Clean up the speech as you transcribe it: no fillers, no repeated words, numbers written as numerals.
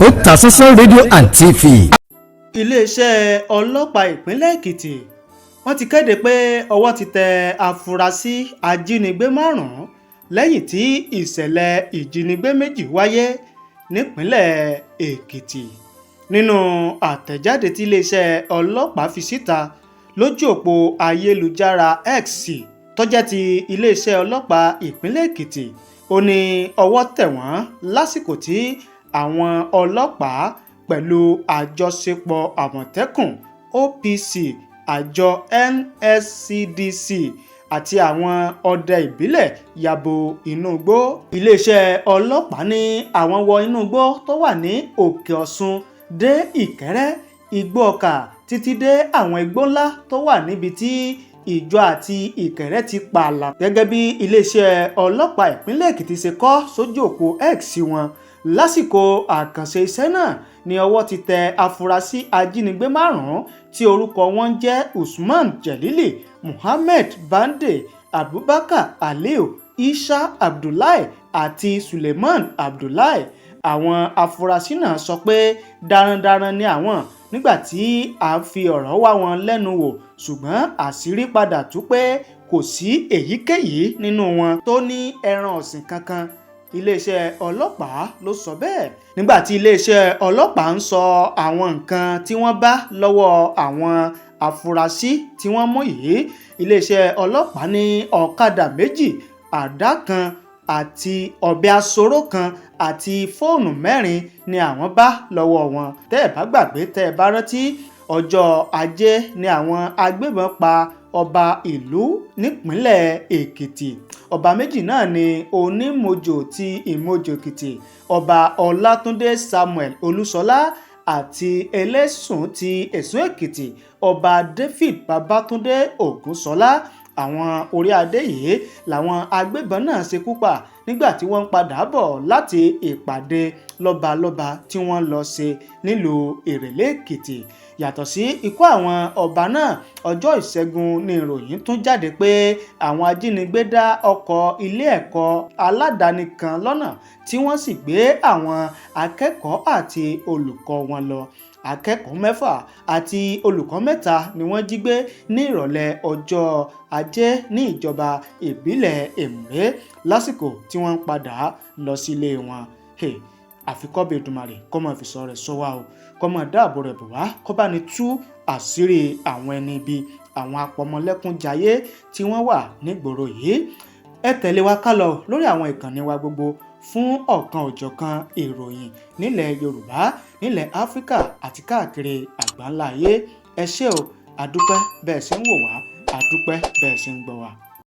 Otasansan rédíò and TV. iléeṣẹ́ ọlọ́pàá ìpínlẹ̀ Èkìtì wọ́n ti kéde pé ọwọ́ ti tẹ afurasí ajínigbé márùn-ún lẹ́yìn tí ìṣẹ̀lẹ̀ ìjínigbé méjì wáyé nípínlẹ̀ Èkìtì. Nínú àtẹ̀jáde tí iléeṣẹ́ ọlọ́pàá fi síta lójú òpó ayélujára X tó jẹ́ ti iléeṣẹ́ ọlọ́pàá ìpínlẹ̀ Èkìtì, ó ní ọwọ́ tẹ̀ wọ́n lásìkò tí àwọn ọlọ́pàá pẹ̀lú àjọṣepọ̀ àmọ̀tẹ́kùn OPC, àjọ NSCDC àti àwọn ọdẹ ìbílẹ̀ yabo inú igbó. Iléeṣẹ́ ọlọ́pàá ní àwọn wọ inú igbó tó wà ní Òkè Ọ̀ṣun dé Ìkẹ́rẹ́, Igbó Ọkà títí dé àwọn igbó ńlá tó wà níbi tí Ìjọ àti Ìkẹ́rẹ́ ti pààlà. Gẹ́gẹ́ bí iléeṣẹ́ ọlọ́pàá ìpínlẹ̀ Èkìtì ṣe kọ sójú òpó X wọn, lásìkò àkànṣe iṣẹ́ náà ni ọwọ́ ti tẹ afurasí ajínigbé márùn-ún tí orúkọ wọn jẹ́ Usman Jelili, Muhammed Bande, Abubakar Aliu, Isha Abdullahi àti Suleiman Abdullahi. Àwọn afurasí náà sọ pé darandaran ni àwọn nígbà tí a fi ọ̀rọ̀ wá wọn lẹ́nu wò, ṣùgbọ́n àṣírí padà tú pé kò sí èyíkéyìí nínú wọn tó ní ẹran ọ̀sìn kankan. Iléeṣẹ́ ọlọ́pàá ló sọ bẹ́ẹ̀ nígbà tí iléeṣẹ́ ọlọ́pàá ń sọ àwọn nǹkan tí wọ́n bá lọ́wọ́ àwọn afurasí tí wọ́n mú yìí. Iléeṣẹ́ ọlọ́pàá ní ọ̀kadà méjì, àdá kan àti ọ̀bẹ asoro kan àti fóònù 4 ni àwọn bá lọ́wọ́ wọn. Tẹ́ ẹ bá gbàgbé, tẹ́ ẹ bá rántí, ọjọ́ Ajé ni àwọn agbébọn pa ọba ìlú nípínlẹ̀ Èkìtì. Ọba méjì náà ni Onímojò ti Ìmojò Èkìtì, ọba Ọlátúndé Samuel Olúṣọlá, àti Ẹlẹ́sùn ti Ẹ̀sùn Èkìtì, ọba David Babátúndé Ògúnṣọlá. Àwọn orí adé yìí làwọn agbébọn náà ṣekú pa nígbà tí wọ́n ń padà bọ̀ láti ìpàdé lọ́balọ́ba tí wọ́n lọ ṣe nílùú Ìrẹ̀lẹ̀ Èkìtì. Yàtọ̀ sí ikú àwọn ọba náà, ọjọ́ Ìṣẹ́gun ni ìròyìn tún jáde pé àwọn ajínigbé dá ọkọ̀ ilé ẹ̀kọ́ aládàáni kan lọ́nà tí wọ́n sì gbé àwọn akẹ́kọ̀ọ́ àti olùkọ́ wọn lọ. Akẹ́kọ̀ọ́ 6 àti olùkọ́ 3 ni wọ́n jí gbé ní ìrọ̀lẹ́ ọjọ́ Ajé ní ìjọba ìbílẹ̀ Èmùrè lásìkò tí wọ́n ń padà lọ sílé wọn. Àfikọ́bẹ̀ Èdùmàrè kó máa fi sọ rẹ̀ sọ wá o, kó máa dáàbò rẹ̀ bò wá, kó bá ní tú àṣírí àwọn ẹni ibi, àwọn apọmọlẹ́kúnjayé tí wọ́n wà nígboro yìí. Ẹ tẹ̀lé wa ká lọ lórí àwọn ìkànnì wa gbogbo fún ọ̀kan òjọ̀kan ìròyìn nílẹ̀ Yorùbá, nílẹ̀ Áfíríkà àti káàkiri àgbáńlá ayé. Ẹ ṣé o, àdúpẹ́ bẹ́ẹ̀ ṣe ń wò wá, àdúpẹ́ bẹ́ẹ̀ ṣe ń gbọ́ wa.